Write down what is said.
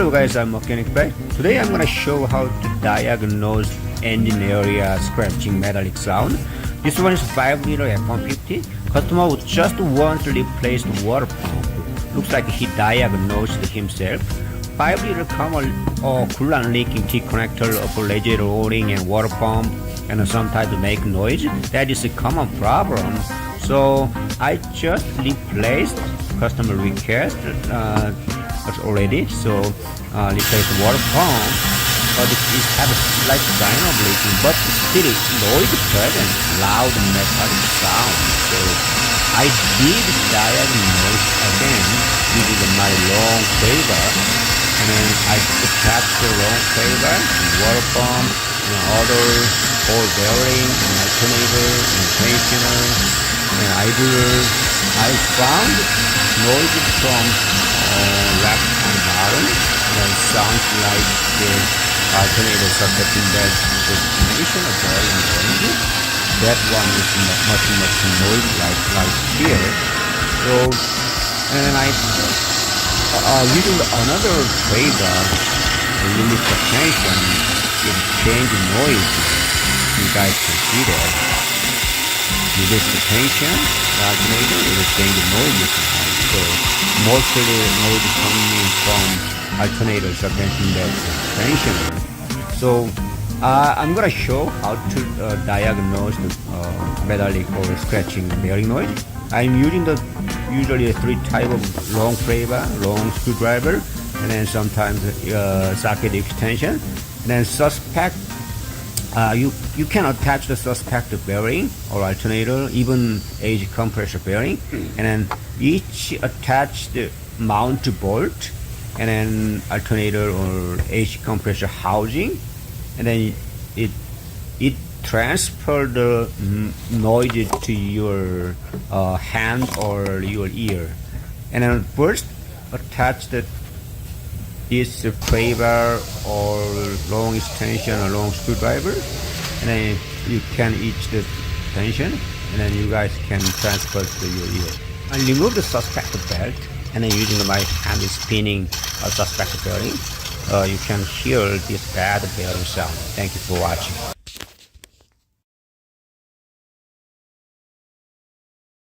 Hello guys, I'm Mechanic Bay. Today I'm gonna show how to diagnose engine area scratching metallic sound. This one is 5 liter F-150. Customer would just want to replace the water pump. Looks like he diagnosed himself. 5 liter common coolant leaking T-connector of a radiator O-ring and water pump and sometimes make noise. That is a common problem. So I just replaced customer request already. So replace the water pump. It has a slight sign of leaking, but still noise present, loud metallic sound. So I did diagnose again using my long cable, and then I attached the long cable, water pump, and other ball bearing, and alternator, and tensioner, and idler. I found noise from left and bottom, and sounds like the alternator sepentinebeltnoise bearing. That one is much noise like here. So, and I using another trigger to limit the tension, it change noise. You guys can see that. Reduce the tension, the alternator, it will change the noise. So mostly the noise coming in from alternator sepentinebeltnoise. So I'm gonna show how to diagnose the metallic or scratching bearing noise. I'm using usually three type of long cleaver, long screwdriver, and then sometimes socket extension. And then suspect, you can attach the suspect bearing or alternator, even AC compressor bearing, and then each attach the mount bolt, and then alternator or AC compressor housing, and then it transfer the noise to your hand or your ear. And then first attach this cleaver or long extension or long screwdriver, and then you can each the tension, and then you guys can transfer to your ear. And remove the suspect belt, and then using my hand is spinning a suspect bearing, you can hear this bad bearing sound. Thank you for watching.